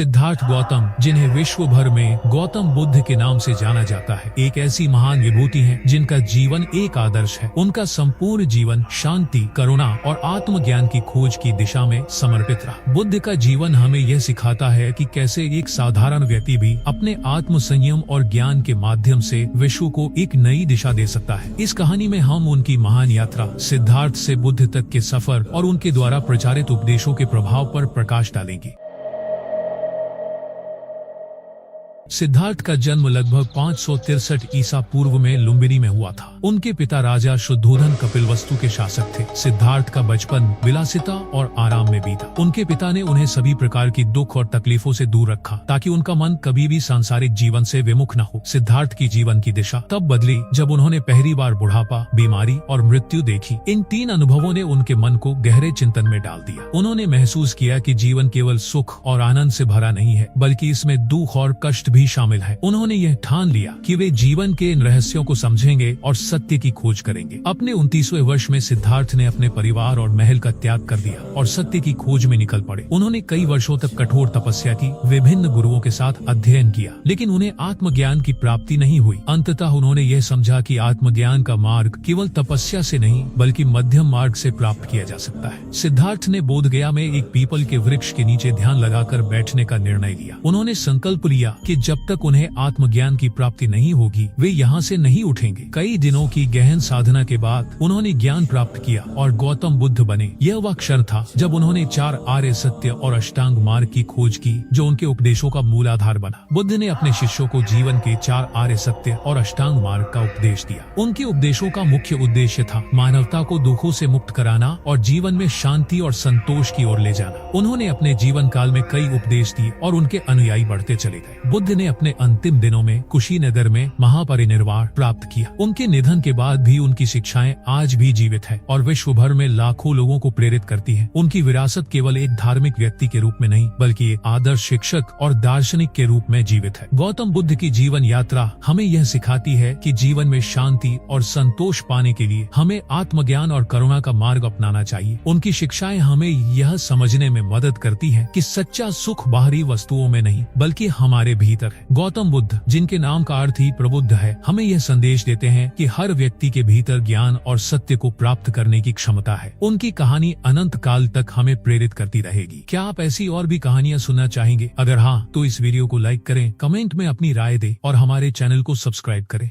सिद्धार्थ गौतम, जिन्हें विश्व भर में गौतम बुद्ध के नाम से जाना जाता है, एक ऐसी महान विभूति हैं जिनका जीवन एक आदर्श है। उनका संपूर्ण जीवन शांति, करुणा और आत्मज्ञान की खोज की दिशा में समर्पित रहा। बुद्ध का जीवन हमें यह सिखाता है कि कैसे एक साधारण व्यक्ति भी अपने आत्म संयम और ज्ञान के माध्यम से विश्व को एक नई दिशा दे सकता है। इस कहानी में हम उनकी महान यात्रा, सिद्धार्थ से बुद्ध तक के सफर और उनके द्वारा प्रचारित उपदेशों के प्रभाव पर प्रकाश डालेंगे। सिद्धार्थ का जन्म लगभग 563 ईसा पूर्व में लुम्बिनी में हुआ था। उनके पिता राजा शुद्धोधन कपिलवस्तु के शासक थे। सिद्धार्थ का बचपन विलासिता और आराम में बीता। उनके पिता ने उन्हें सभी प्रकार की दुख और तकलीफों से दूर रखा ताकि उनका मन कभी भी सांसारिक जीवन से विमुख न हो। सिद्धार्थ की जीवन की दिशा तब बदली जब उन्होंने पहली बार बुढ़ापा, बीमारी और मृत्यु देखी। इन तीन अनुभवों ने उनके मन को गहरे चिंतन में डाल दिया। उन्होंने महसूस किया कि जीवन केवल सुख और आनंद से भरा नहीं है, बल्कि इसमें दुख और कष्ट भी शामिल है। उन्होंने यह ठान लिया कि वे जीवन के इन रहस्यों को समझेंगे और सत्य की खोज करेंगे। अपने 29वें वर्ष में सिद्धार्थ ने अपने परिवार और महल का त्याग कर दिया और सत्य की खोज में निकल पड़े। उन्होंने कई वर्षों तक कठोर तपस्या की, विभिन्न गुरुओं के साथ अध्ययन किया, लेकिन उन्हें आत्मज्ञान की प्राप्ति नहीं हुई। अंततः उन्होंने यह समझा कि आत्मज्ञान का मार्ग केवल तपस्या से नहीं, बल्कि मध्यम मार्ग से प्राप्त किया जा सकता है। सिद्धार्थ ने बोधगया में एक पीपल के वृक्ष के नीचे ध्यान लगाकर बैठने का निर्णय लिया। उन्होंने संकल्प लिया कि जब तक उन्हें आत्मज्ञान की प्राप्ति नहीं होगी, वे यहाँ से नहीं उठेंगे। कई दिनों की गहन साधना के बाद उन्होंने ज्ञान प्राप्त किया और गौतम बुद्ध बने। यह वह क्षण था जब उन्होंने 4 आर्य सत्य और अष्टांग मार्ग की खोज की, जो उनके उपदेशों का मूलाधार बना। बुद्ध ने अपने शिष्यों को जीवन के 4 आर्य सत्य और अष्टांग मार्ग का उपदेश दिया। उनके उपदेशों का मुख्य उद्देश्य था मानवता को दुखों से मुक्त कराना और जीवन में शांति और संतोष की ओर ले जाना। उन्होंने अपने जीवन काल में कई उपदेश दिए और उनके अनुयायी बढ़ते चले गए। बुद्ध ने अपने अंतिम दिनों में कुशीनगर में महापरिनिर्वाण प्राप्त किया। उनके निधन के बाद भी उनकी शिक्षाएं आज भी जीवित है और विश्व भर में लाखों लोगों को प्रेरित करती है। उनकी विरासत केवल एक धार्मिक व्यक्ति के रूप में नहीं, बल्कि एक आदर्श शिक्षक और दार्शनिक के रूप में जीवित है। गौतम बुद्ध की जीवन यात्रा हमें यह सिखाती है कि जीवन में शांति और संतोष पाने के लिए हमें आत्मज्ञान और करुणा का मार्ग अपनाना चाहिए। उनकी शिक्षाएं हमें यह समझने में मदद करती हैं कि सच्चा सुख बाहरी वस्तुओं में नहीं, बल्कि हमारे भीतर है। गौतम बुद्ध, जिनके नाम का अर्थ ही प्रबुद्ध है, हमें यह संदेश देते हैं कि हर व्यक्ति के भीतर ज्ञान और सत्य को प्राप्त करने की क्षमता है। उनकी कहानी अनंत काल तक हमें प्रेरित करती रहेगी। क्या आप ऐसी और भी कहानियां सुनना चाहेंगे? अगर हाँ, तो इस वीडियो को लाइक करें, कमेंट में अपनी राय दें और हमारे चैनल को सब्सक्राइब करें।